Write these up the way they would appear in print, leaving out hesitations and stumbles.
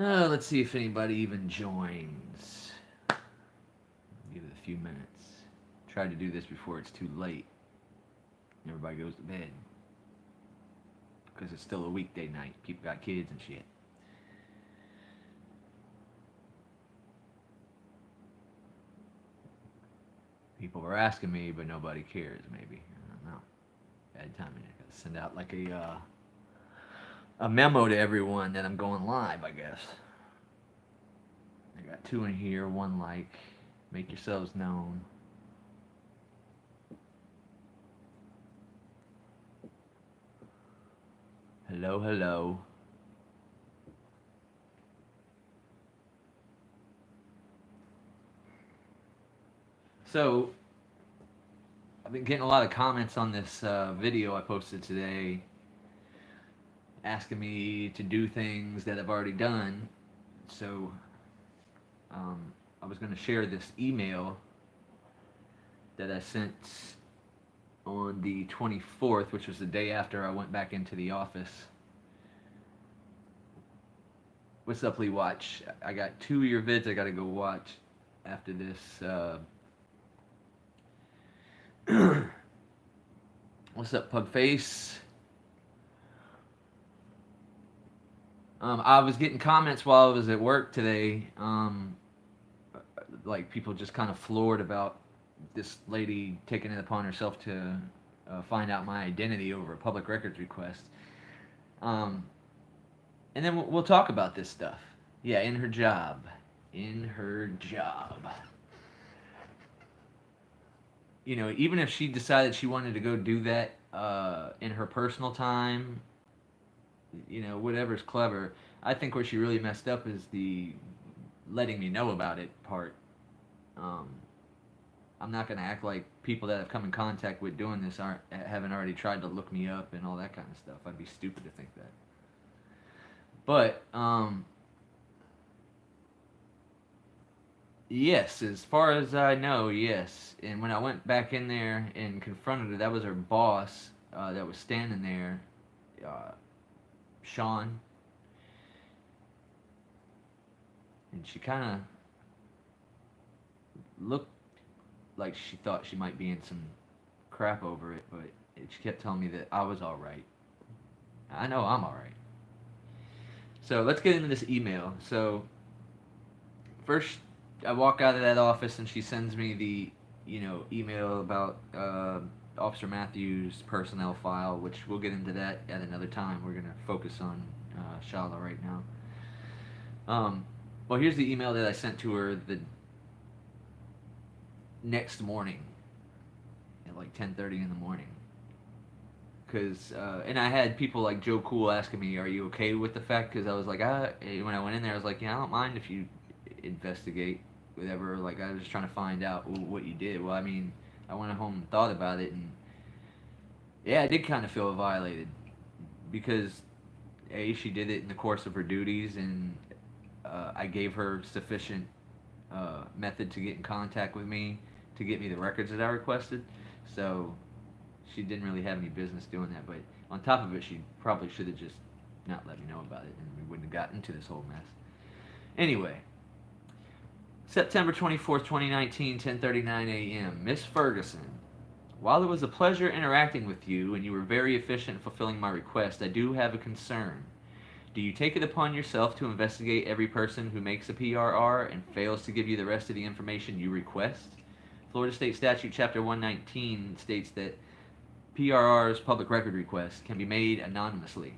Let's see if anybody even joins. Give it a few minutes. Tried to do this before it's too late. Everybody goes to bed. Because it's still a weekday night. People got kids and shit. People were asking me, but nobody cares, maybe. I don't know. Bad timing. I gotta send out like a memo to everyone that I'm going live, I guess. I got two in here, one like. Make yourselves known. Hello, hello. So, I've been getting a lot of comments on this video I posted today asking me to do things that I've already done. So, I was going to share this email that I sent on the 24th, which was the day after I went back into the office. What's up, Lee Watch? I got two of your vids I got to go watch after this. What's up, Pugface? I was getting comments while I was at work today. Like people just kind of floored about this lady taking it upon herself to find out my identity over a public records request. And then we'll talk about this stuff. Yeah, in her job. In her job. You know, even if she decided she wanted to go do that in her personal time, you know, whatever's clever. I think where she really messed up is the letting me know about it part. Um, I'm not gonna act like people that have come in contact with doing this haven't already tried to look me up and all that kind of stuff. I'd be stupid to think that. But yes, as far as I know, yes. And when I went back in there and confronted her, that was her boss that was standing there, uh, Sean, and she kind of looked like she thought she might be in some crap over it, but she kept telling me that I was all right. I know I'm all right. So let's get into this email. So first, I walk out of that office and she sends me the email about Officer Matthews' personnel file, which we'll get into that at another time. We're gonna focus on Shalla right now. Well, here's the email that I sent to her the next morning at like 10:30 in the morning. Cause and I had people like Joe Cool asking me, "Are you okay with the fact?" Because I was like, when I went in there, I was like, "Yeah, I don't mind if you investigate whatever." Like I was just trying to find out what you did. Well, I mean, I went home and thought about it, and yeah, I did kind of feel violated because she did it in the course of her duties, and I gave her sufficient method to get in contact with me to get me the records that I requested. So she didn't really have any business doing that. But on top of it, she probably should have just not let me know about it, and we wouldn't have gotten into this whole mess. Anyway, September 24th, 2019, 10:39 a.m. Miss Ferguson, while it was a pleasure interacting with you and you were very efficient in fulfilling my request, I do have a concern. Do you take it upon yourself to investigate every person who makes a PRR and fails to give you the rest of the information you request? Florida State Statute Chapter 119 states that PRRs, public record requests, can be made anonymously.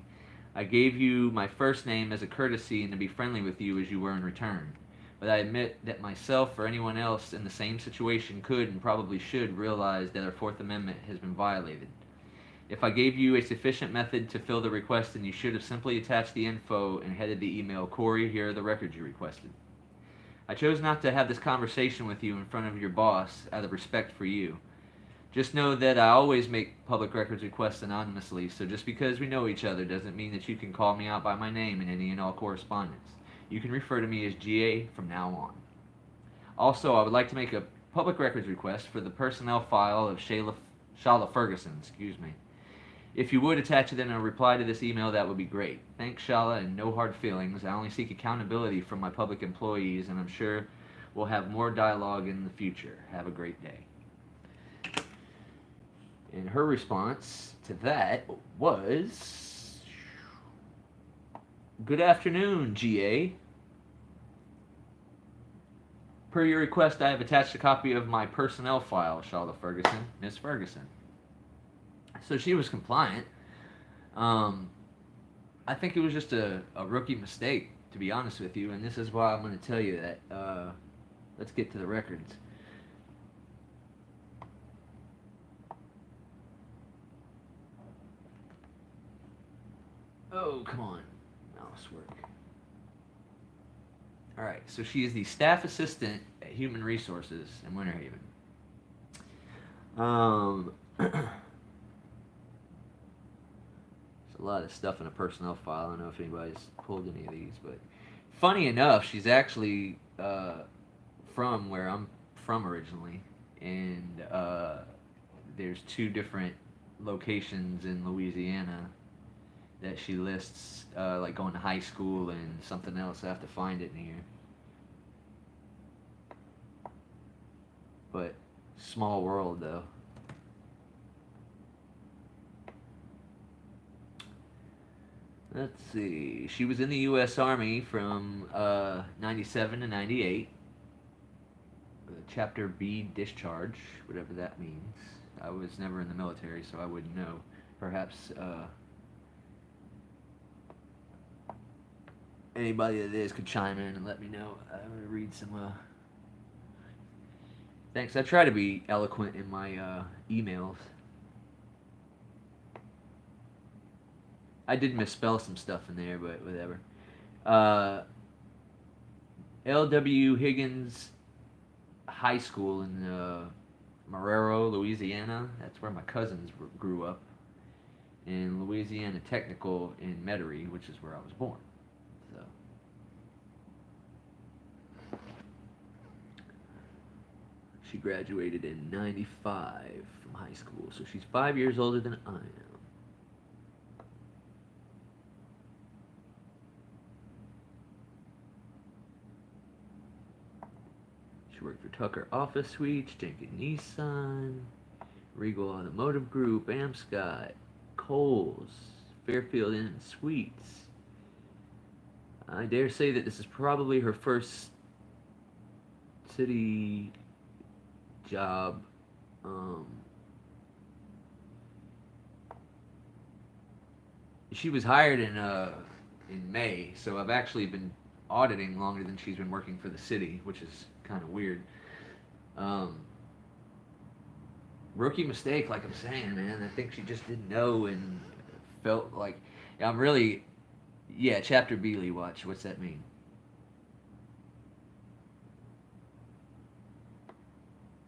I gave you my first name as a courtesy and to be friendly with you as you were in return. But I admit that myself or anyone else in the same situation could and probably should realize that our Fourth Amendment has been violated. If I gave you a sufficient method to fill the request, then you should have simply attached the info and headed the email, "Corey, here are the records you requested." I chose not to have this conversation with you in front of your boss out of respect for you. Just know that I always make public records requests anonymously, so just because we know each other doesn't mean that you can call me out by my name in any and all correspondence. You can refer to me as GA from now on. Also, I would like to make a public records request for the personnel file of Shalla Ferguson, excuse me. If you would attach it in a reply to this email, that would be great. Thanks, Shalla, and no hard feelings. I only seek accountability from my public employees, and I'm sure we'll have more dialogue in the future. Have a great day. And her response to that was, good afternoon, GA. Per your request, I have attached a copy of my personnel file, Shalla Ferguson, Miss Ferguson. So she was compliant. I think it was just a rookie mistake, to be honest with you, and this is why I'm going to tell you that. Let's get to the records. Oh, come on. Mouse work. Alright, so she is the staff assistant at Human Resources in Winter Haven. There's a lot of stuff in a personnel file. I don't know if anybody's pulled any of these, but funny enough, she's actually from where I'm from originally, and there's two different locations in Louisiana that she lists, like going to high school and something else. I have to find it in here. But small world, though. Let's see. She was in the U.S. Army from 97 to 98. Chapter B discharge, whatever that means. I was never in the military, so I wouldn't know. Perhaps anybody that is could chime in and let me know. I'm going to read some... Thanks. I try to be eloquent in my emails. I did misspell some stuff in there, but whatever. L.W. Higgins High School in Marrero, Louisiana. That's where my cousins grew up. And Louisiana Technical in Metairie, which is where I was born. So. She graduated in 95 from high school, so she's 5 years older than I am. She worked for Tucker Office Suites, Jenkins Nissan, Regal Automotive Group, Amscott, Kohl's, Fairfield Inn Suites. I dare say that this is probably her first city job. She was hired in May, so I've actually been auditing longer than she's been working for the city, which is kind of weird. Rookie mistake, like I'm saying, man. I think she just didn't know and felt like I'm really, yeah. Chapter Beely watch. What's that mean?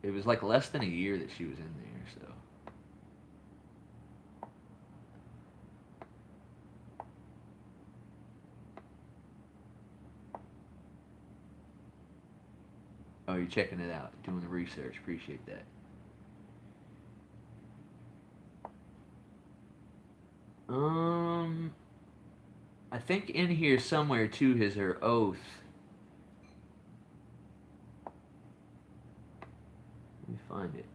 It was like less than a year that she was in there, so. Oh, you're checking it out, doing the research. Appreciate that. I think in here somewhere too is her oath. Let me find it.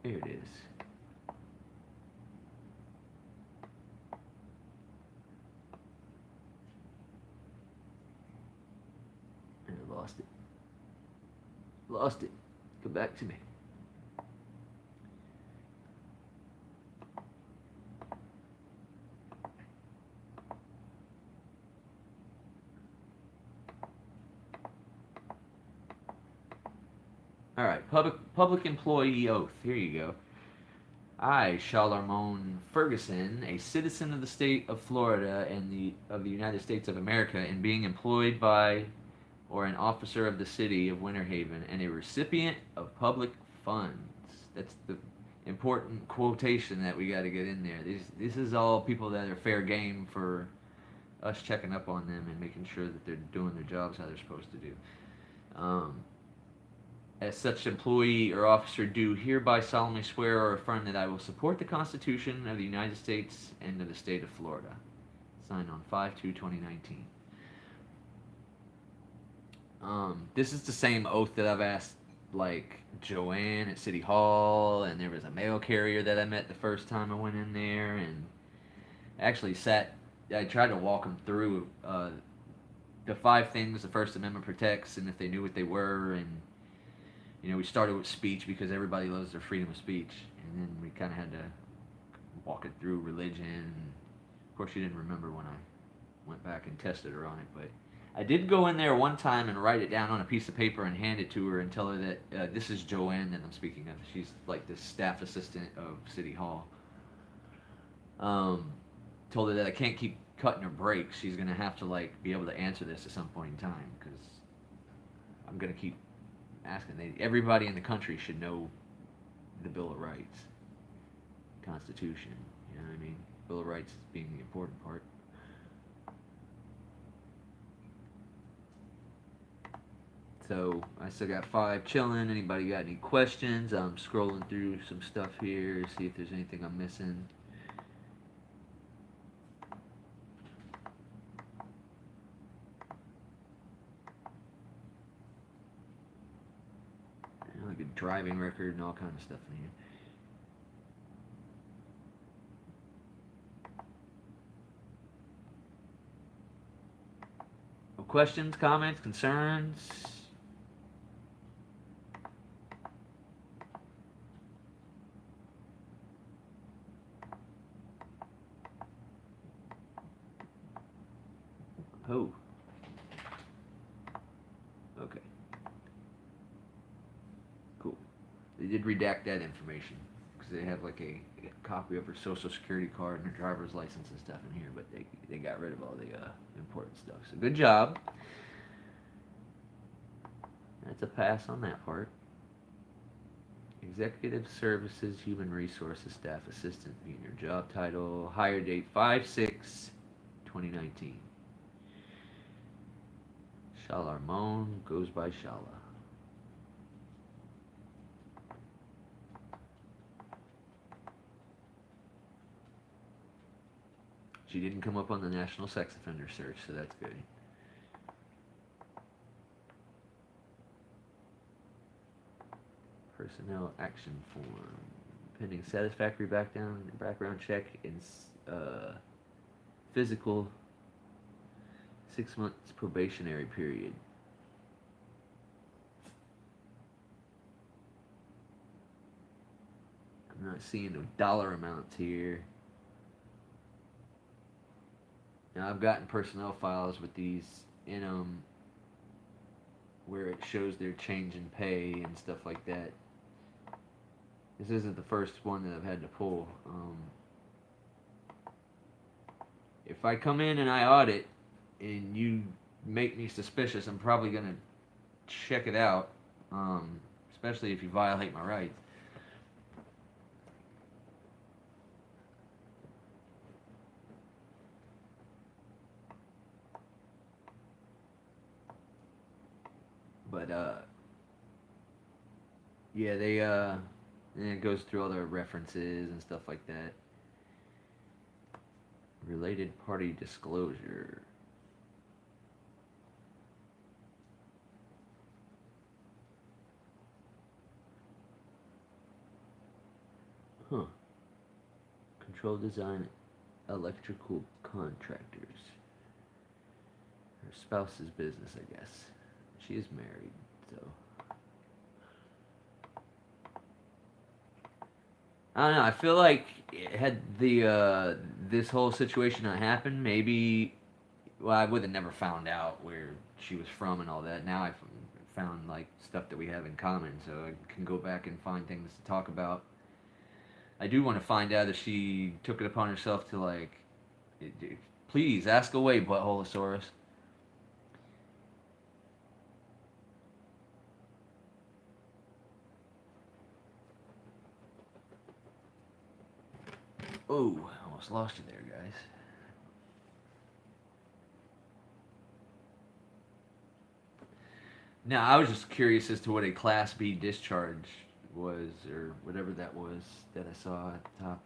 There it is. And I lost it. Lost it. Come back to me. All right, public employee oath. Here you go. I, Shalarmon Ferguson, a citizen of the state of Florida and of the United States of America, and being employed by or an officer of the city of Winter Haven, and a recipient of public funds. That's the important quotation that we got to get in there. This is all people that are fair game for us checking up on them and making sure that they're doing their jobs how they're supposed to do. as such employee or officer do hereby solemnly swear or affirm that I will support the Constitution of the United States and of the state of Florida. Signed on 5/2/2019. This is the same oath that I've asked, like, Joanne at City Hall, and there was a mail carrier that I met the first time I went in there, and actually I tried to walk them through the 5 things the First Amendment protects, and if they knew what they were, and we started with speech because everybody loves their freedom of speech, and then we kind of had to walk it through religion. Of course, she didn't remember when I went back and tested her on it, but I did go in there one time and write it down on a piece of paper and hand it to her and tell her that this is Joanne that I'm speaking of. She's like the staff assistant of City Hall. Told her that I can't keep cutting her breaks. She's gonna have to like be able to answer this at some point in time because I'm gonna keep asking. Everybody in the country should know the Bill of Rights, Constitution. You know what I mean? Bill of Rights being the important part. So I still got 5 chilling. Anybody got any questions? I'm scrolling through some stuff here, see if there's anything I'm missing. Like a driving record and all kind of stuff in here. No questions, comments, concerns? Oh. Okay. Cool. They did redact that information because they have like a copy of her social security card and her driver's license and stuff in here, but they got rid of all the important stuff. So good job. That's a pass on that part. Executive Services Human Resources Staff Assistant being your job title. Hire date 5/6/2019. Shalla goes by Shalla. She didn't come up on the National Sex Offender Search, so that's good. Personnel action form. Pending satisfactory background check and physical 6 months probationary period. I'm not seeing no dollar amounts here. Now I've gotten personnel files with these in them where it shows their change in pay and stuff like that. This isn't the first one that I've had to pull. If I come in and I audit and you make me suspicious, I'm probably going to check it out, especially if you violate my rights. But, yeah, and it goes through all their references and stuff like that. Related party disclosure. Huh. Control design electrical contractors. Her spouse's business, I guess. She is married, so. I don't know. I feel like had the this whole situation not happened, maybe I would have never found out where she was from and all that. Now I've found like stuff that we have in common, so I can go back and find things to talk about. I do want to find out if she took it upon herself to like, please ask away, Buttholosaurus. Oh, almost lost you there, guys. Now, I was just curious as to what a Class B discharge was, or whatever that was that I saw at the top.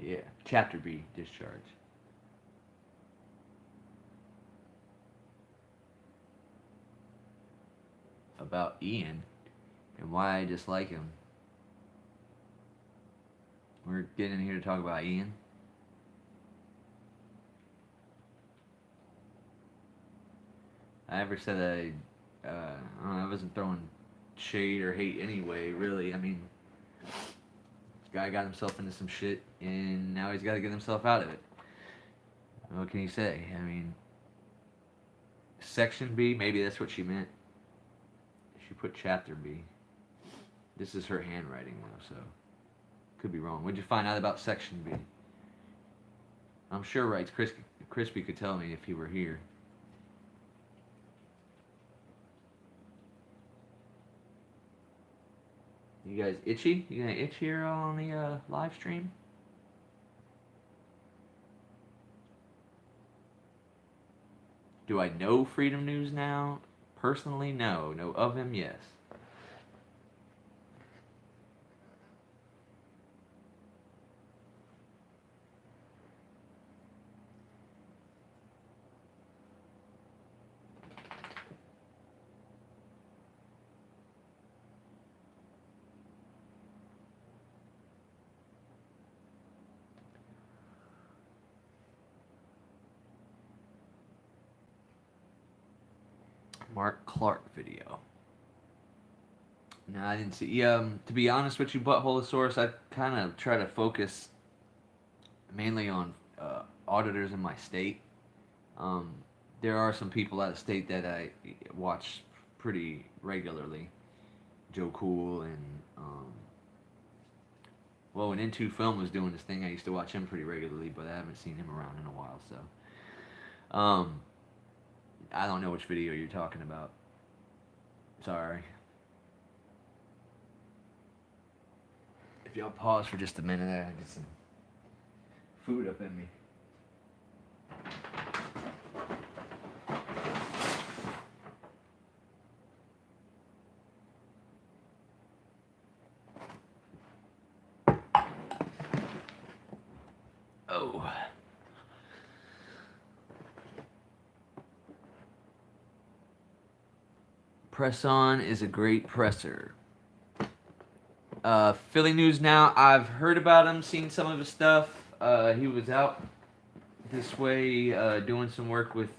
Yeah, Chapter B discharge. About Ian and why I dislike him. We're getting in here to talk about Ian. I never said I don't know, I wasn't throwing shade or hate anyway, really. I mean, guy got himself into some shit, and now he's got to get himself out of it. What can you say? I mean, Section B, maybe that's what she meant. She put Chapter B. This is her handwriting, though, so could be wrong. What'd you find out about Section B? I'm sure Wrights Crispy could tell me if he were here. You guys itchy? You gonna itch here on the live stream? Do I know Freedom News now? Personally, no. Know of him, yes. Mark Clark video. No, I didn't see. To be honest with you, Buttholosaurus, I kind of try to focus mainly on auditors in my state. Um, there are some people out of state that I watch pretty regularly. Joe Cool and well, when Into Film was doing this thing, I used to watch him pretty regularly, but I haven't seen him around in a while. So, I don't know which video you're talking about. Sorry. If y'all pause for just a minute, I get some food up in me. Oh. Press On is a great presser. Philly News Now, I've heard about him, seen some of his stuff. He was out this way doing some work with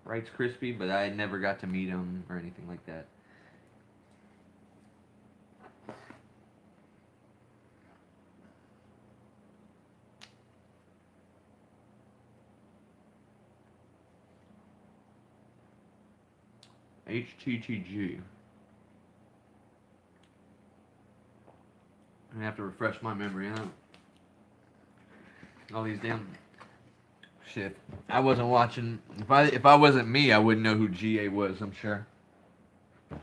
Wrights Crispy, but I never got to meet him or anything like that. HTTG. I'm gonna have to refresh my memory, huh? All these damn shit. I wasn't watching. If I wasn't me, I wouldn't know who GA was. I'm sure. I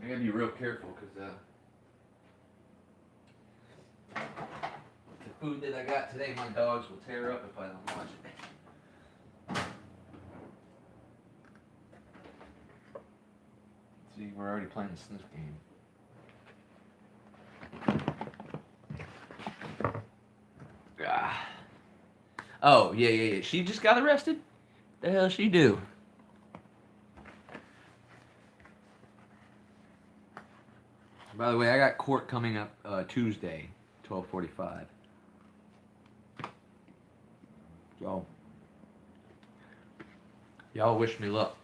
gotta be real careful because the food that I got today, my dogs will tear up if I don't watch it. See, we're already playing the sniff game. Ah. Oh, yeah. She just got arrested? The hell she do? By the way, I got court coming up Tuesday, 12:45. So, y'all wish me luck.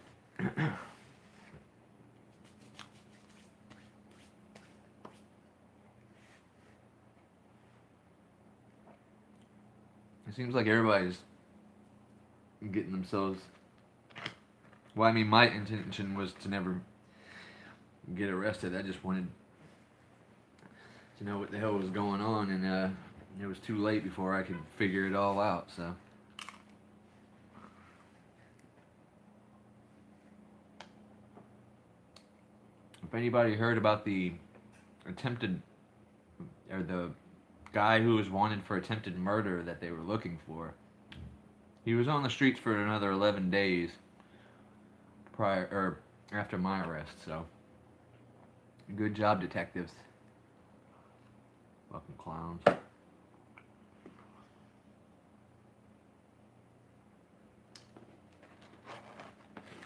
It seems like everybody's getting themselves. Well, I mean, my intention was to never get arrested. I just wanted to know what the hell was going on, and it was too late before I could figure it all out. So. If anybody heard about the attempted or the guy who was wanted for attempted murder that they were looking for. He was on the streets for another 11 days prior or after my arrest. So, good job, detectives. Fucking clowns.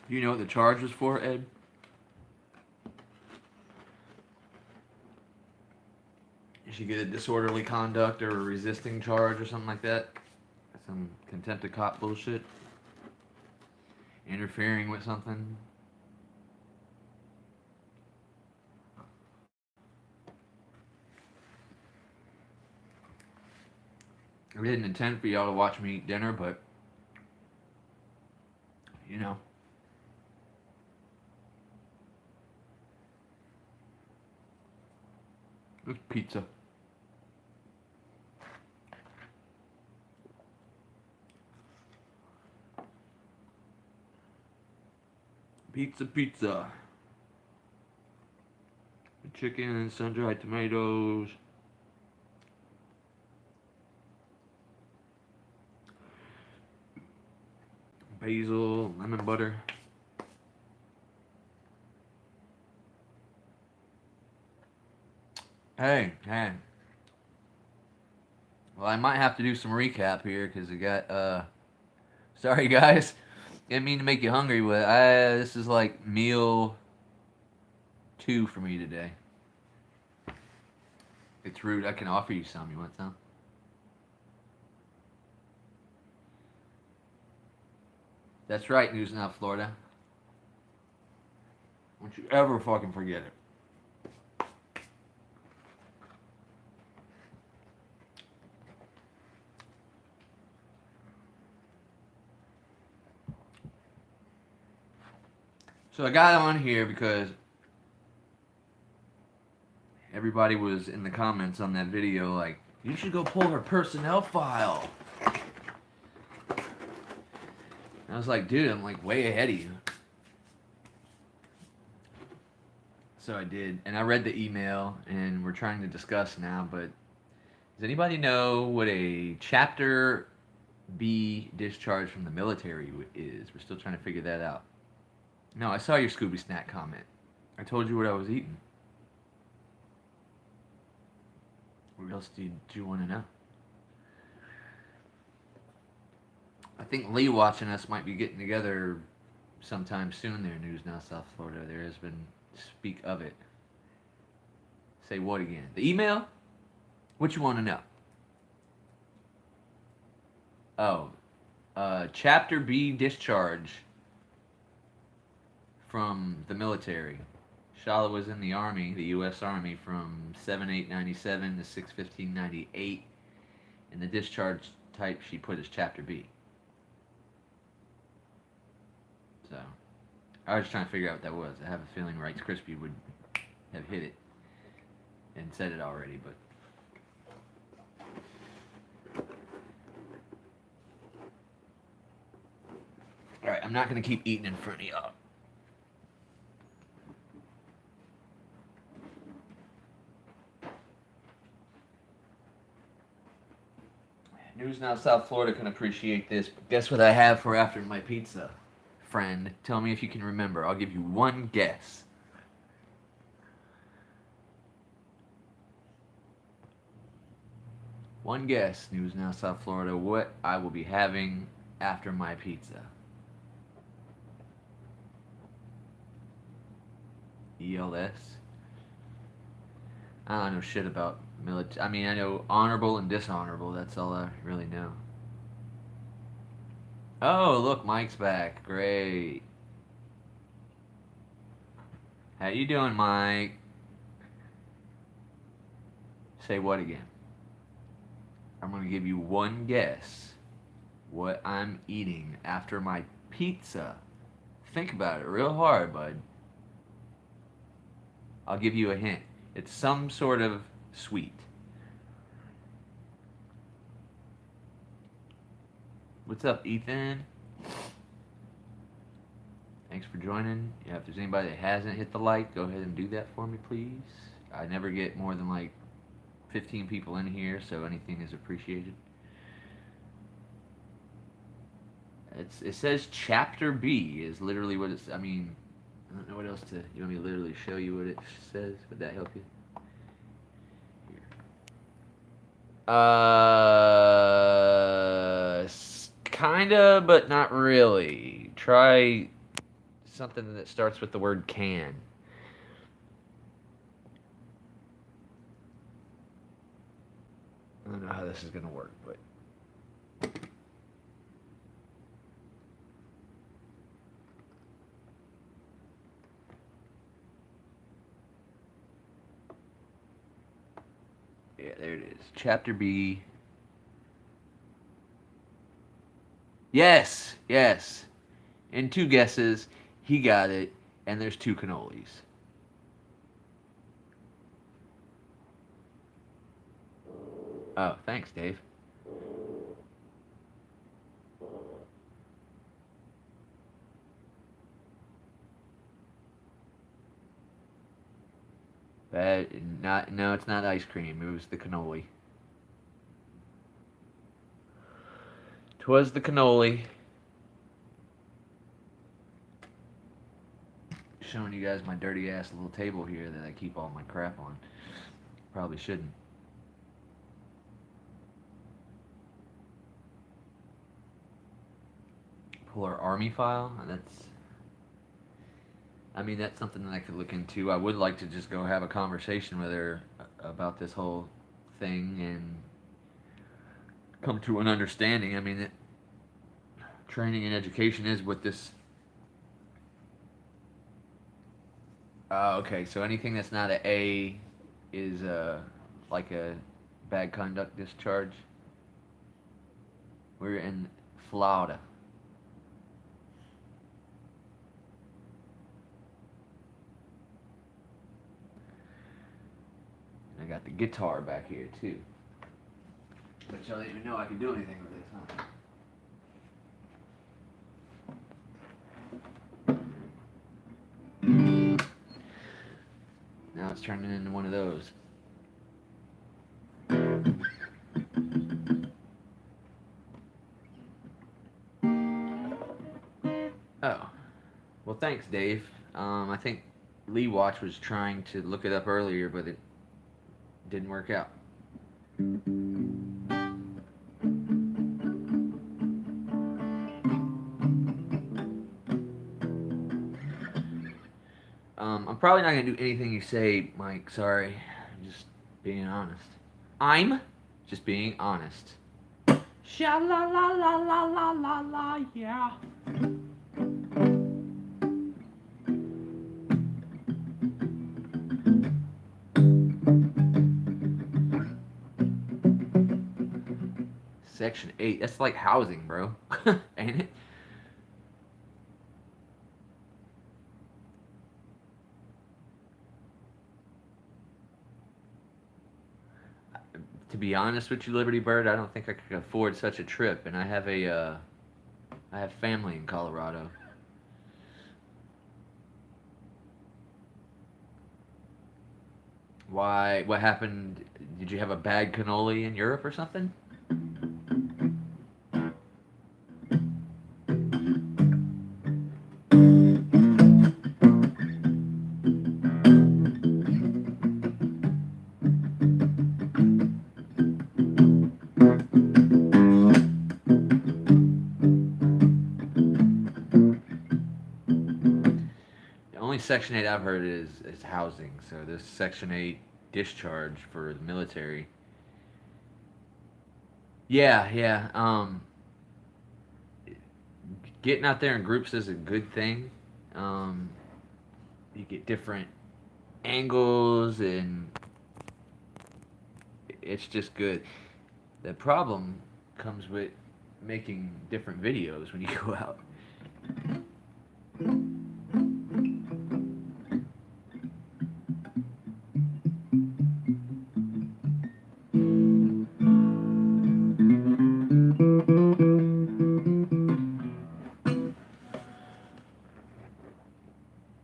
Do you know what the charge was for, Ed? Did she get a disorderly conduct or a resisting charge or something like that? Some contempt of cop bullshit? Interfering with something? I didn't intend for y'all to watch me eat dinner, but you know. It's pizza. Pizza, pizza. Chicken, sun-dried tomatoes. Basil, lemon butter. Hey. Well, I might have to do some recap here because I got, sorry guys. Didn't mean to make you hungry, but this is like meal 2 for me today. It's rude. I can offer you some. You want some? That's right, News Now, Florida. Don't you ever fucking forget it. So I got on here because everybody was in the comments on that video like, you should go pull her personnel file. And I was like, dude, I'm like way ahead of you. So I did, and I read the email, and we're trying to discuss now, but does anybody know what a Chapter B discharge from the military is? We're still trying to figure that out. No, I saw your Scooby Snack comment. I told you what I was eating. What else do you want to know? I think Lee watching us might be getting together sometime soon there, News Now South Florida. There has been speak of it. Say what again? The email? What you want to know? Oh, Chapter B discharge from the military. Shalla was in the Army, the U.S. Army, from 7/8/97 to 6/15/98, and the discharge type she put as Chapter B. So, I was trying to figure out what that was. I have a feeling Rice Krispie would have hit it and said it already, but. Alright, I'm not going to keep eating in front of y'all. News Now South Florida can appreciate this. But guess what I have for after my pizza? Friend, tell me if you can remember. I'll give you one guess. One guess, News Now South Florida, what I will be having after my pizza. ELS? I don't know shit about military. I mean, I know honorable and dishonorable. That's all I really know. Oh, look, Mike's back. Great. How you doing, Mike? Say what again? I'm going to give you one guess what I'm eating after my pizza. Think about it real hard, bud. I'll give you a hint. It's some sort of sweet. What's up, Ethan? Thanks for joining. Yeah, if there's anybody that hasn't hit the like, go ahead and do that for me, please. I never get more than like 15 people in here, so anything is appreciated. It says Chapter B is literally what it's. I mean, I don't know what else to. You want me to literally show you what it says? Would that help you? Kinda, but not really. Try something that starts with the word can. I don't know how this is gonna work, but yeah, there it is. Chapter B. Yes, yes. In two guesses, he got it, and there's two cannolis. Oh, thanks, Dave. But not no, it's not ice cream. It was the cannoli. 'Twas the cannoli. Showing you guys my dirty ass little table here that I keep all my crap on. Probably shouldn't. Pull our army file. That's. I mean, that's something that I could look into. I would like to just go have a conversation with her about this whole thing and come to an understanding. I mean, training and education is what this. Okay, so anything that's not an A is like a bad conduct discharge. We're in Florida. And I got the guitar back here too. But y'all didn't even know I could do anything with this, huh? Now it's turning into one of those. Oh, well, thanks, Dave. I think Lee Watch was trying to look it up earlier, but it didn't work out. I'm probably not gonna do anything you say, Mike. Sorry, I'm just being honest. I'm just being honest. Shalla la la la la la la, yeah. Section 8. That's like housing, bro. Ain't it? To be honest with you, Liberty Bird, I don't think I could afford such a trip, and I have family in Colorado. Why? What happened? Did you have a bad cannoli in Europe or something? The only Section 8 I've heard is housing. So this Section 8 discharge for the military. Yeah, yeah. Getting out there in groups is a good thing. Um, you get different angles, and it's just good. The problem comes with making different videos when you go out.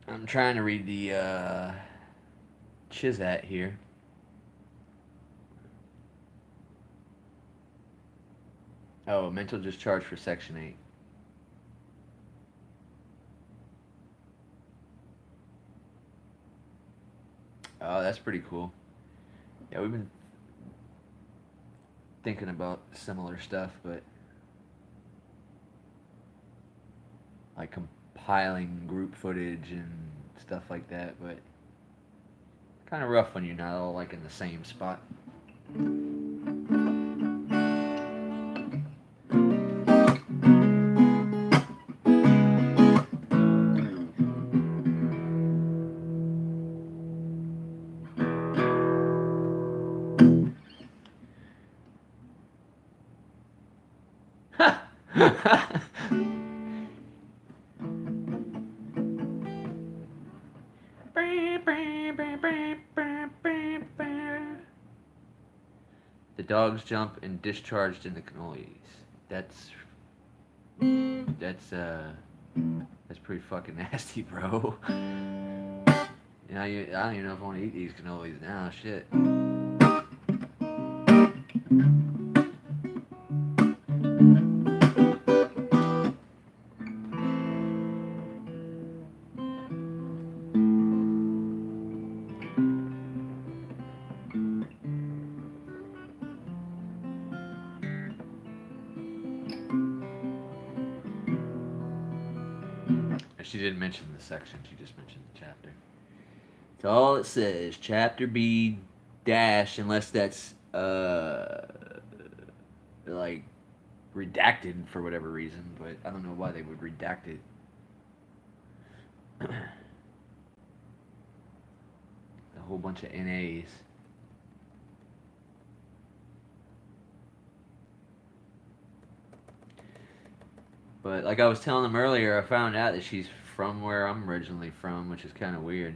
I'm trying to read the Chizat here. Oh, mental discharge for Section 8. Oh, that's pretty cool. Yeah, we've been thinking about similar stuff, but like compiling group footage and stuff like that, but kind of rough when you're not all like in the same spot. The dogs jump and discharged in the cannolis. That's that's uh that's pretty fucking nasty, bro. You know, I don't even know if I want to eat these cannolis now. Shit. She didn't mention the section. She just mentioned the chapter. That's all it says. Chapter B dash, unless that's like redacted for whatever reason, but I don't know why they would redact it. A whole bunch of NAs. But like I was telling them earlier, I found out that she's from where I'm originally from, which is kind of weird.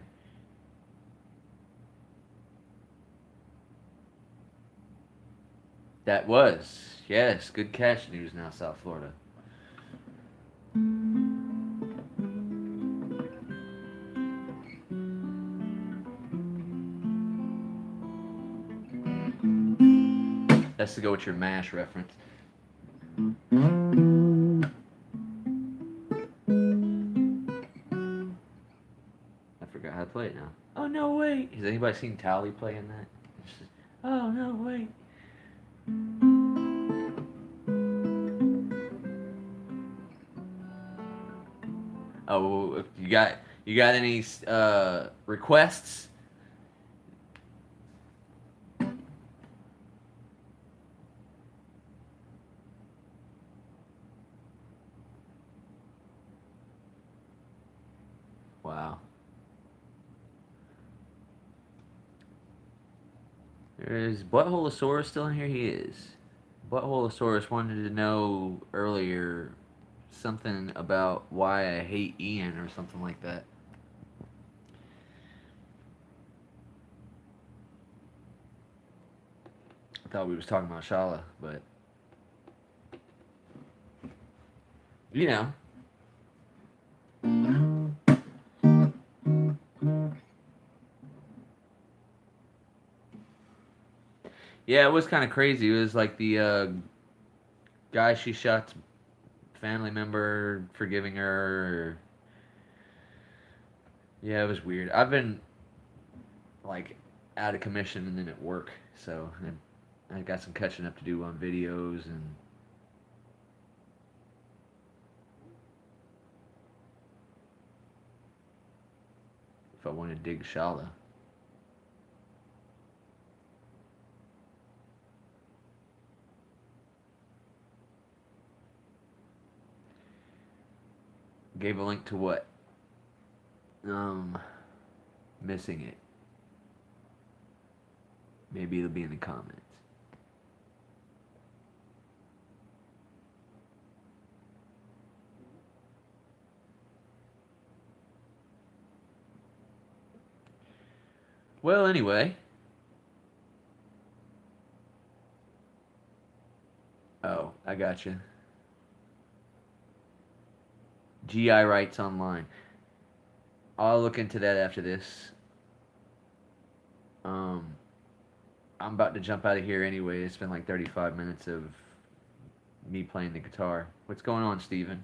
That was, yes, good catch, News Now, South Florida. That's to go with your MASH reference. I forgot how to play it now. Oh no, wait. Has anybody seen Tally playing that? Just, oh no, wait. Oh, you got any requests? Wow. Is Buttholosaurus still in here? He is. Buttholosaurus wanted to know earlier something about why I hate Ian or something like that. I thought we was talking about Shalla, but you know. Yeah, it was kind of crazy. It was like the guy she shot's family member forgiving her. Yeah, it was weird. I've been like out of commission and then at work, so I got some catching up to do on videos and if I want to dig Shalla. Gave a link to what? Missing it. Maybe it'll be in the comments. Well, anyway. Oh, I got you. GI rights online. I'll look into that after this. Um, I'm about to jump out of here anyway. It's been like 35 minutes of me playing the guitar. What's going on, Steven?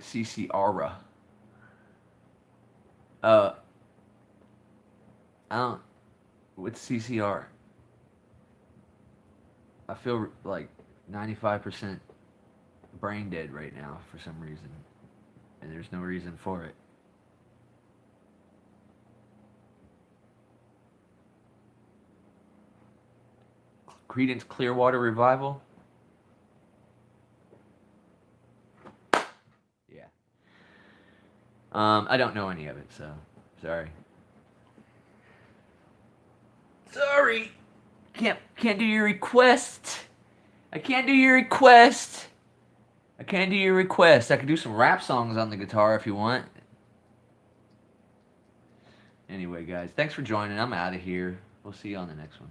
CC Aura. Uh, I don't. What's CCR? I feel like 95% brain dead right now for some reason, and there's no reason for it. Credence Clearwater Revival? Yeah. I don't know any of it, so sorry. Sorry. Can't do your request. I can't do your request. I can't do your request. I can do some rap songs on the guitar if you want. Anyway, guys, thanks for joining. I'm out of here. We'll see you on the next one.